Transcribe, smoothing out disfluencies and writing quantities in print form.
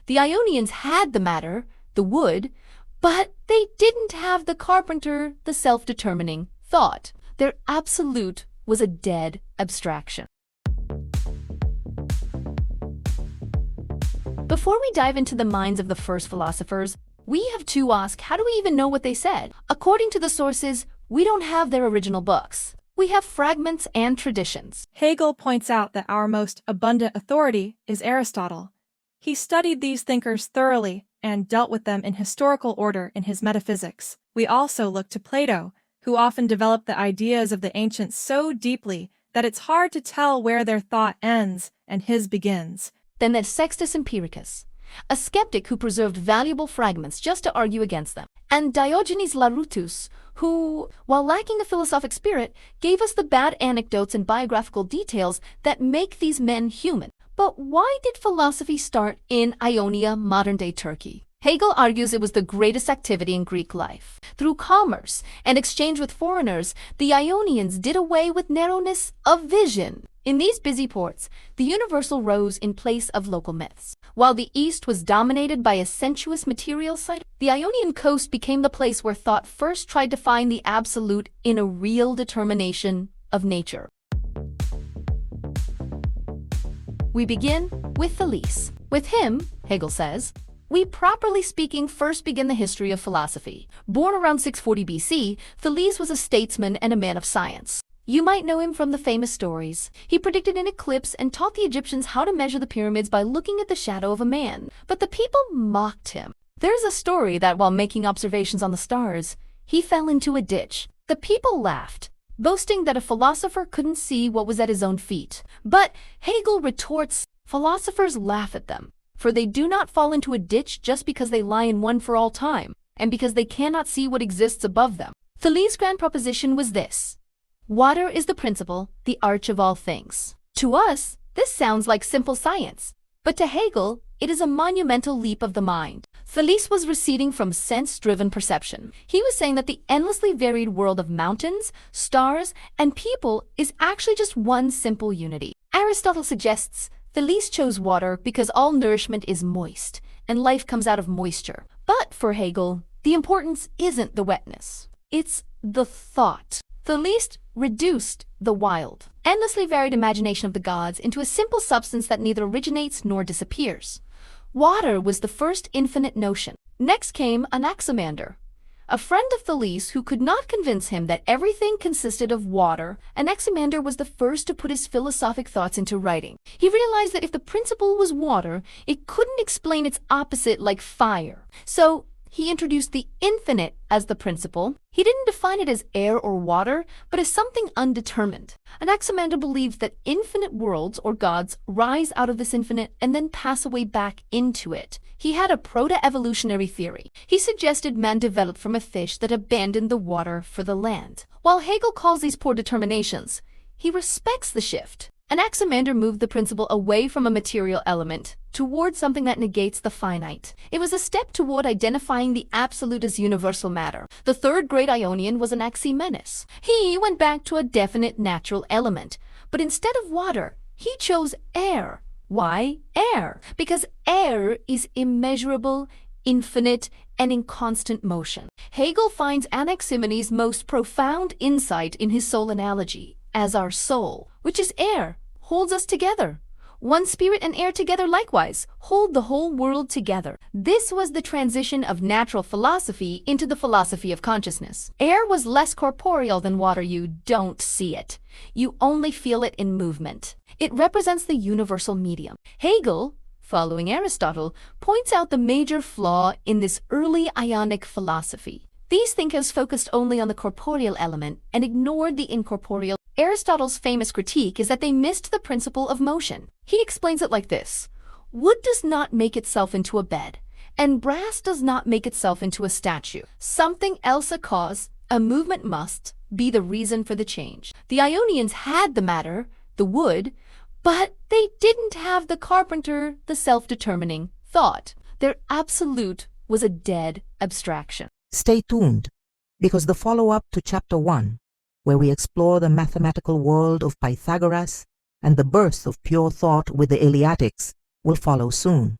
The Ionians had the matter, the wood, but they didn't have the carpenter, the self-determining thought. Their absolute was a dead abstraction. Before we dive into the minds of the first philosophers, we have to ask, how do we even know what they said? According to the sources, we don't have their original books. We have fragments and traditions. Hegel points out that our most abundant authority is Aristotle. He studied these thinkers thoroughly and dealt with them in historical order in his metaphysics. We also look to Plato, who often developed the ideas of the ancients so deeply that it's hard to tell where their thought ends and his begins. Then there's Sextus Empiricus, a skeptic who preserved valuable fragments just to argue against them, and Diogenes Laertius, who, while lacking a philosophic spirit, gave us the bad anecdotes and biographical details that make these men human. But why did philosophy start in Ionia, modern-day Turkey? Hegel argues it was the greatest activity in Greek life. Through commerce and exchange with foreigners, the Ionians did away with narrowness of vision. In these busy ports, the universal rose in place of local myths. While the East was dominated by a sensuous material side, the Ionian coast became the place where thought first tried to find the absolute in a real determination of nature. We begin with Thales. With him, Hegel says, we properly speaking first begin the history of philosophy. Born around 640 BC, Thales was a statesman and a man of science. You might know him from the famous stories. He predicted an eclipse and taught the Egyptians how to measure the pyramids by looking at the shadow of a man. But the people mocked him. There's a story that while making observations on the stars, he fell into a ditch. The people laughed, boasting that a philosopher couldn't see what was at his own feet. But Hegel retorts, philosophers laugh at them, for they do not fall into a ditch just because they lie in one for all time, and because they cannot see what exists above them. Thales' grand proposition was this: water is the principle, the arch of all things. To us, this sounds like simple science, but to Hegel, it is a monumental leap of the mind. Thales was receding from sense-driven perception. He was saying that the endlessly varied world of mountains, stars, and people is actually just one simple unity. Aristotle suggests Thales chose water because all nourishment is moist, and life comes out of moisture. But for Hegel, the importance isn't the wetness. It's the thought. Thales reduced the wild, endlessly varied imagination of the gods into a simple substance that neither originates nor disappears. Water was the first infinite notion. Next came Anaximander, a friend of Thales who could not convince him that everything consisted of water. Anaximander was the first to put his philosophic thoughts into writing. He realized that if the principle was water, it couldn't explain its opposite like fire. So he introduced the infinite as the principle. He didn't define it as air or water, but as something undetermined. Anaximander believed that infinite worlds or gods rise out of this infinite and then pass away back into it. He had a proto-evolutionary theory. He suggested man developed from a fish that abandoned the water for the land. While Hegel calls these poor determinations, he respects the shift. Anaximander moved the principle away from a material element toward something that negates the finite. It was a step toward identifying the absolute as universal matter. The third great Ionian was Anaximenes. He went back to a definite natural element, but instead of water, he chose air. Why air? Because air is immeasurable, infinite, and in constant motion. Hegel finds Anaximenes' most profound insight in his soul analogy, as our soul, which is air, holds us together. One spirit and air together likewise hold the whole world together. This was the transition of natural philosophy into the philosophy of consciousness. Air was less corporeal than water. You don't see it. You only feel it in movement. It represents the universal medium. Hegel, following Aristotle, points out the major flaw in this early Ionic philosophy. These thinkers focused only on the corporeal element and ignored the incorporeal. Aristotle's famous critique is that they missed the principle of motion. He explains it like this: wood does not make itself into a bed, and brass does not make itself into a statue. Something else a cause, a movement must be the reason for the change. The Ionians had the matter, the wood, but they didn't have the carpenter, the self-determining thought. Their absolute was a dead abstraction. Stay tuned, because the follow-up to Chapter 1, where we explore the mathematical world of Pythagoras and the birth of pure thought with the Eleatics, will follow soon.